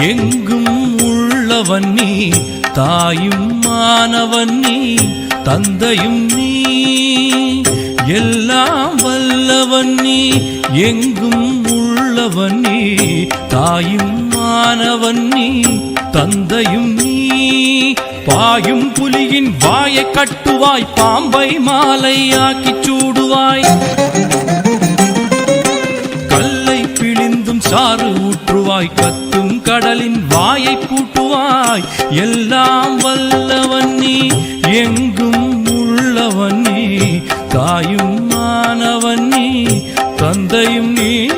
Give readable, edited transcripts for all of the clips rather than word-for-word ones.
எங்கும் உள்ளவன் நீ, தாயும் மானவன் நீ, தந்தையும் நீ, எல்லாம் வல்லவன் நீ. எங்கும் உள்ளவன் நீ, தாயும் மானவன் நீ, தந்தையும் நீ. பாயும் புலியின் வாயை கட்டுவாய், பாம்பை மாலையாக்கி சூடுவாய். கல்லை பிழிந்தும் சாறு ஊற்றுவாய், கத்தும் கடலின் வாயை பூட்டுவாய். எல்லாம் வல்லவன் நீ, எங்கும் உள்ளவன் நீ, தாயும் மானவன் நீ, தந்தையும் நீ.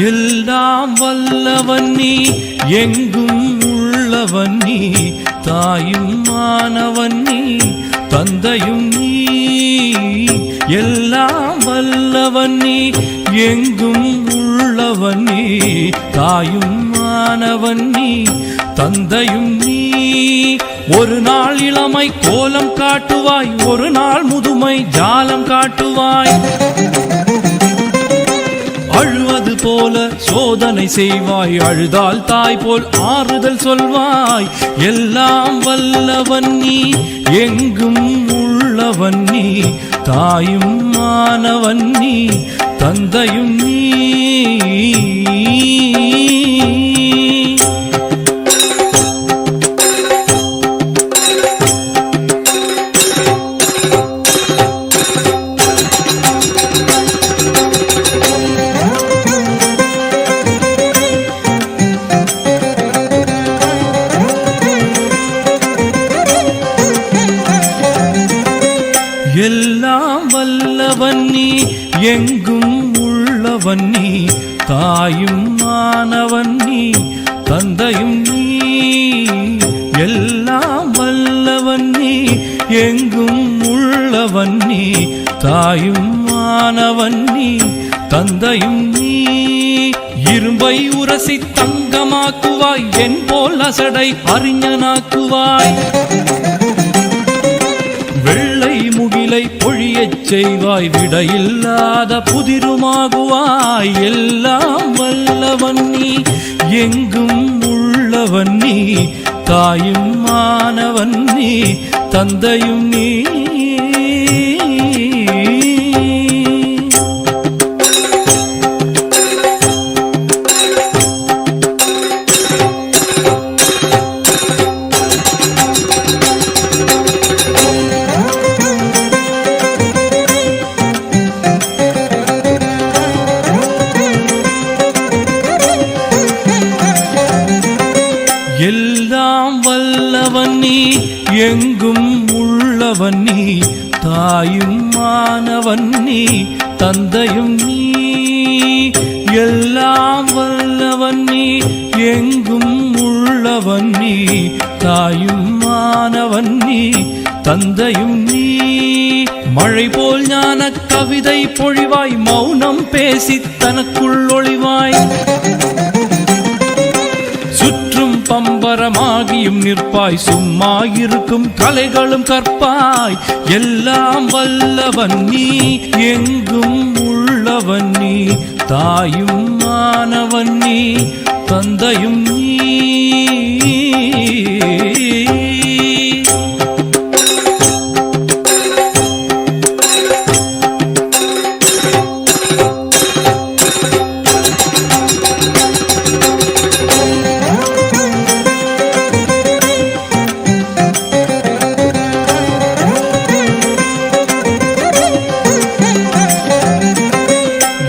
எல்லாம் வல்லவன் நீ, எங்கும் உள்ளவன் நீ, தாயும் மானவன் நீ, தந்தையும் நீ. எல்லாம் வல்லவன் நீ, எங்கும் உள்ளவன் நீ, தாயும் மானவன் நீ, தந்தையும் நீ. ஒரு நாள் இளமை கோலம் காட்டுவாய், ஒரு நாள் முதுமை ஜாலம் காட்டுவாய். அழுவது போல சோதனை செய்வாய், அழுதால் தாய் போல் ஆறுதல் சொல்வாய். எல்லாம் வல்லவன் நீ, எங்கும் உள்ளவன் நீ, தாயும் மானவன் நீ, தந்தையும் நீ. எல்லாம் வல்லவன் நீ, எங்கும் உள்ளவன் நீ, தாயும் மானவன் நீ, தந்தையும் நீ. எல்லாம் வல்லவன் நீ, எங்கும் உள்ளவன் நீ, தாயும் மானவன் நீ, தந்தையும் நீ. இரும்பை உரசி தங்கமாக்குவாய், என் போல் அசடை அறிஞனாக்குவாய். வெள்ளை முகிலை பொழியச் செய்வாய், விடையில்லாத புதிருமாகுவாய். எல்லாம் வல்லவன் நீ, எங்கும் உள்ளவன் நீ, தாயும் மானவன் நீ, தந்தையும் நீ. எல்லாம் வல்லவன் நீ, எங்கும் உள்ளவன் நீ, தாயும் மானவன் நீ, தந்தையும் நீ. எல்லாம் வல்லவன் நீ, எங்கும் உள்ளவன் நீ, தாயும் மானவன் நீ, தந்தையும் நீ. மழை போல் ஞான கவிதை பொழிவாய், மௌனம் பேசி தனக்குள் ஒளிவாய். சுற்றும் பம்பரமாகியும் நிற்பாய், சும்மா இருக்கும் கலைகளும் கற்பாய். எல்லாம் வல்லவன் நீ, எங்கும் உள்ளவன் நீ, தாயும் மானவன் நீ, தந்தையும் நீ.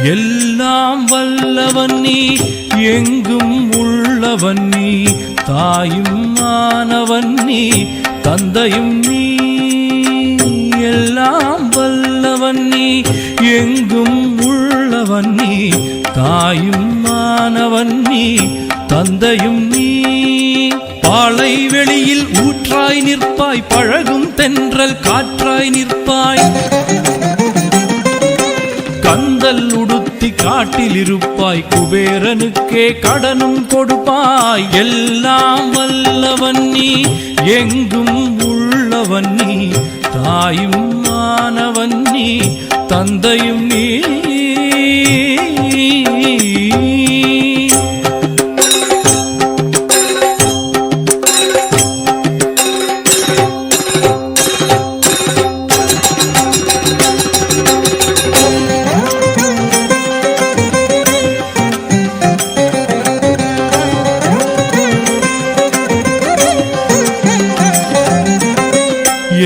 எல்லாம் வல்லவன் நீ, எங்கும் உள்ளவன் நீ, தாயும் மானவன் நீ, தந்தையும் நீ. எல்லாம் வல்லவன் நீ, எங்கும் உள்ளவன் நீ, தாயும் மானவன் நீ, தந்தையும் நீ. பாலை வெளியில் ஊற்றாய் நிற்பாய், பழகும் தென்றல் காற்றாய் நிற்பாய். கந்தல் உடுத்தி காட்டில் இருப்பாய், குபேரனுக்கே கடனும் கொடுப்பாய். எல்லாம் வல்லவன் நீ, எங்கும் உள்ளவன் நீ, தாயும் மானவன் நீ, தந்தையும் நீ.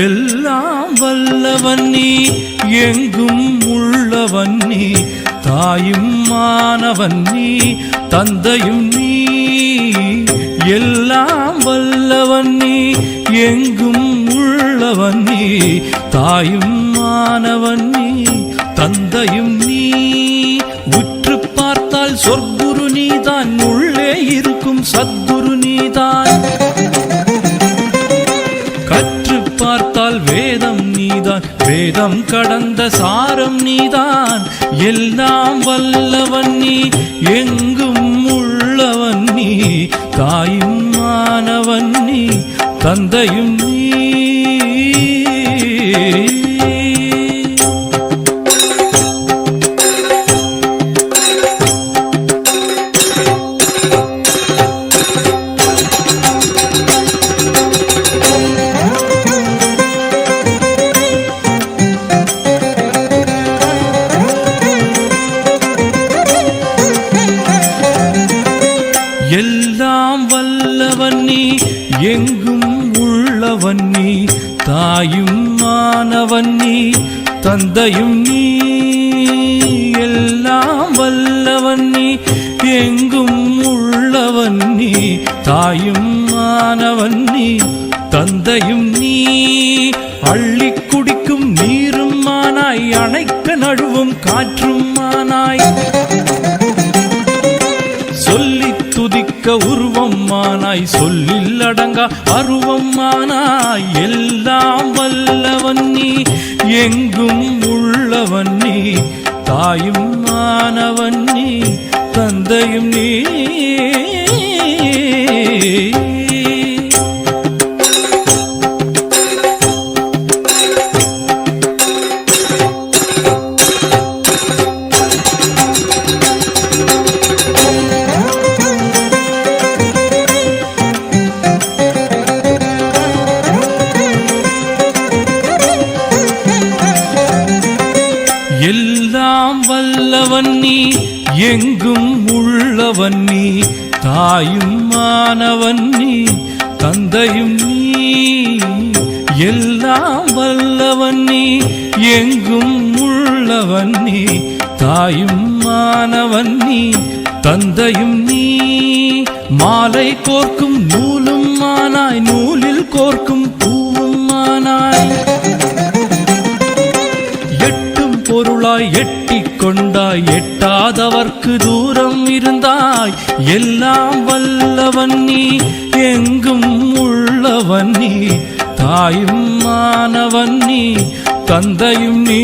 எல்லாம் வல்லவன் நீ, எங்கும் உள்ளவன் நீ, தாயும் மானவன் நீ, தந்தையும் நீ. எல்லாம் வல்லவன் நீ, எங்கும் உள்ளவன் நீ, தாயும் மானவன் நீ, தந்தையும் நீ. உற்று பார்த்தால் சொற்குரு நீதான், உள்ளே இருக்கும் சத்குரு நீதான். பார்த்தால் வேதம் நீதான், வேதம் கடந்த சாரம் நீதான். எல்லாம் வல்லவன் நீ, எங்கும் உள்ளவன் நீ, தாயும் மானவன் நீ, தந்தையும் நீ. எல்லாம் வல்லவன் நீ, எங்கும் உள்ளவன் நீ, தாயும் மானவன் நீ, தந்தையும் நீ. எல்லாம் வல்லவன் நீ, எங்கும் உள்ளவன் நீ, தாயும் மானவன் நீ, தந்தையும் நீ. அள்ளி குடிக்கும் நீரும் மானாய், அணைக்க நழுவும் காற்றும் மானாய், சொல்லி துதிக்க உருவம் மானாய், சொல்லில் அடங்கா அருவம் மானாய். எல்லாம் வல்லவன் நீ, எங்கும் உள்ளவன் நீ, தாயும் மானவன் நீ, தந்தையும் நீ. எல்லாம் வல்லவன் நீ, எங்கும் உள்ளவன் நீ, தாயும் மானவன் நீ, தந்தையும் நீ. எல்லாம் வல்லவன் நீ, எங்கும் உள்ளவன் நீ, தாயும் மானவன் நீ, தந்தையும் நீ. மாலை கோர்க்கும் நூலும் மானாய், நூலில் கோர்க்கும் பூவும் மானாய், பொருளாய் எட்டிக் கொண்டாய், எட்டாதவர்க்கு தூரம் இருந்தாய். எல்லாம் வல்லவன் நீ, எங்கும் உள்ளவன் நீ, தாயும் மானவன் நீ, தந்தையும் நீ.